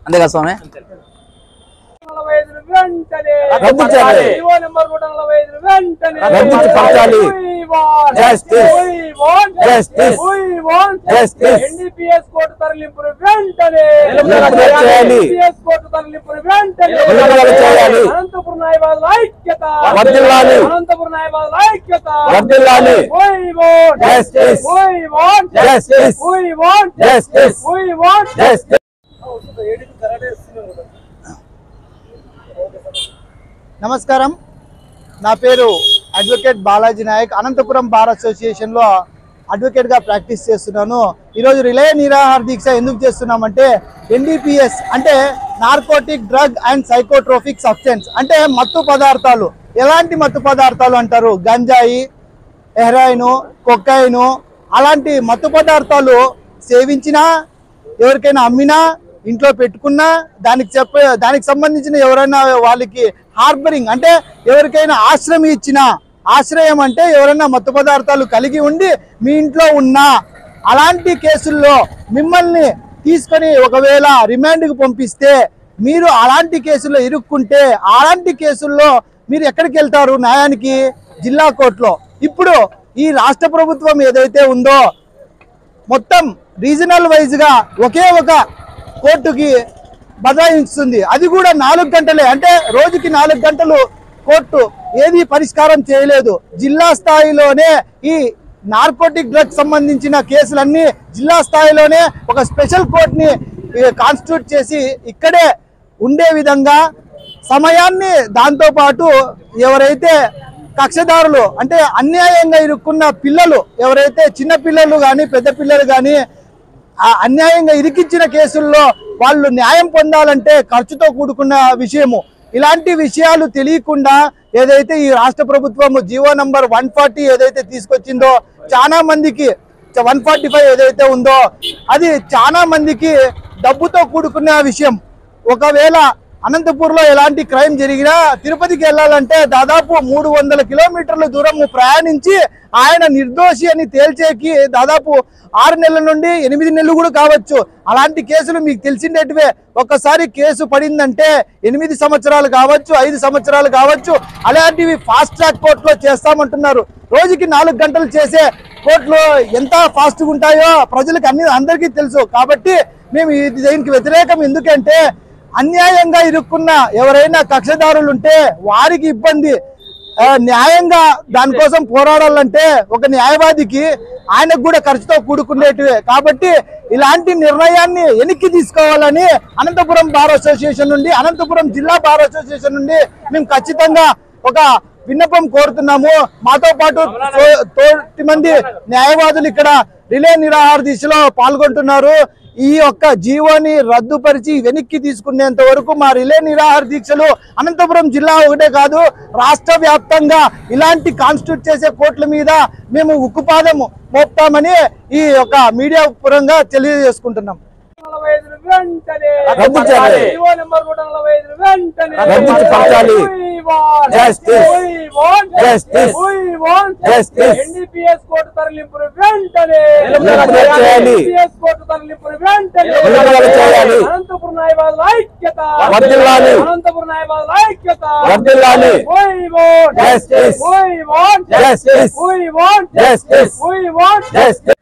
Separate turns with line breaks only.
అంతే కదా స్వామి
నమస్కారం నా పేరు advocate Balaji Nayak Anantapur bar association లో అడ్వకేట్ గా ప్రాక్టీస్ చేస్తున్నాను ఈ రోజు రిలే నిరాహార దీక్ష ఎందుకు చేస్తున్నామంటే NDPS అంటే narcotic drug and psychotropic substance అంటే మత్తు పదార్థాలు ఎలాంటి మత్తు పదార్థాలు అంటారు గంజాయి హెరాయిన్ కొకైన్ అలాంటి మత్తు పదార్థాలు సేవించినా ఎవరికైనా అమ్మినా ఇంట్లో పెట్టుకున్నా దానికి సంబంధించిన ఎవరైనా వాళ్ళకి హార్బరింగ్ అంటే ఎవరికైనా ఆశ్రయం ఇచ్చినా ఆశ్రయం అంటే ఎవరైనా మత్తు పదార్థాలు కలిగి ఉండి మీ ఇంట్లో ఉన్నా అలాంటి కేసుల్లో మిమ్మల్ని తీసుకొని ఒకవేళ రిమాండ్కి పంపిస్తే మీరు అలాంటి కేసుల్లో ఇరుక్కుంటే అలాంటి కేసుల్లో మీరు ఎక్కడికి వెళ్తారు న్యాయానికి జిల్లా కోర్టులో ఇప్పుడు ఈ రాష్ట్ర ప్రభుత్వం ఏదైతే ఉందో మొత్తం రీజనల్ వైజ్గా ఒకే ఒక కోర్టుకి బదలాయిస్తుంది అది కూడా 4 గంటలే అంటే రోజుకి 4 గంటలు కోర్టు ఏది పరిష్కారం చేయలేదు జిల్లా స్థాయిలోనే ఈ నార్కోటిక్ డ్రగ్ సంబంధించిన కేసులన్నీ జిల్లా స్థాయిలోనే ఒక స్పెషల్ కోర్టుని కాన్స్టిట్యూట్ చేసి ఇక్కడే ఉండే విధంగా సమయాన్ని దాంతోపాటు ఎవరైతే కక్షదారులు అంటే అన్యాయంగా ఇరుక్కున్న పిల్లలు ఎవరైతే చిన్న పిల్లలు కానీ పెద్ద పిల్లలు కానీ అన్యాయంగా ఇరికించిన కేసుల్లో వాళ్ళు న్యాయం పొందాలంటే ఖర్చుతో కూడుకున్న విషయము ఇలాంటి విషయాలు తెలియకుండా ఏదైతే ఈ రాష్ట్ర ప్రభుత్వం జీవో నంబర్ 140 ఏదైతే తీసుకొచ్చిందో చాలా మందికి 145 ఏదైతే ఉందో అది చాలా మందికి డబ్బుతో కూడుకున్న విషయం ఒకవేళ అనంతపూర్లో ఎలాంటి క్రైమ్ జరిగినా తిరుపతికి వెళ్ళాలంటే దాదాపు 300 కిలోమీటర్ల దూరం ప్రయాణించి ఆయన నిర్దోషి అని తేల్చేకి దాదాపు 6 నెలల నుండి 8 నెలలు కూడా కావచ్చు అలాంటి కేసులు మీకు తెలిసిండేటివే ఒక్కసారి కేసు పడిందంటే 8 సంవత్సరాలు కావచ్చు 5 సంవత్సరాలు కావచ్చు అలాంటివి ఫాస్ట్ ట్రాక్ కోర్టులో చేస్తామంటున్నారు రోజుకి 4 గంటలు చేసే కోర్టులో ఎంత ఫాస్ట్గా ఉంటాయో ప్రజలకు అందరికీ తెలుసు కాబట్టి మేము దీనికి వ్యతిరేకం ఎందుకంటే అన్యాయంగా ఇరుక్కున్న ఎవరైనా కక్షదారులు ఉంటే వారికి ఇబ్బంది న్యాయంగా దానికోసం పోరాడాలంటే ఒక న్యాయవాదికి ఆయనకు కూడా ఖర్చుతో కూడుకునేటివే కాబట్టి ఇలాంటి నిర్ణయాన్ని వెనక్కి తీసుకోవాలని అనంతపురం బార్ అసోసియేషన్ నుండి అనంతపురం జిల్లా బార్ అసోసియేషన్ నుండి మేము ఖచ్చితంగా ఒక విన్నపం కోరుతున్నాము మాతో పాటు తోటి మంది న్యాయవాదులు ఇక్కడ రిలే నిరాహార దీక్షలో పాల్గొంటున్నారు ఈ యొక్క జీవోని రద్దుపరిచి వెనక్కి తీసుకునేంత వరకు మా రిలే నిరాహార దీక్షలు అనంతపురం జిల్లా ఒకటే కాదు రాష్ట్ర వ్యాప్తంగా ఇలాంటి కాన్స్టిట్యూట్ చేసే కోర్టుల మీద మేము ఉక్కుపాదం మోపుతామని ఈ యొక్క మీడియా పరంగా తెలియజేసుకుంటున్నాం
NDPS కోర్టు తరలింపును వెంటనే అనంతపురం న్యాయవాదుల ఐక్యత అనంతపురం న్యాయవాదుల ఐక్యత We want justice.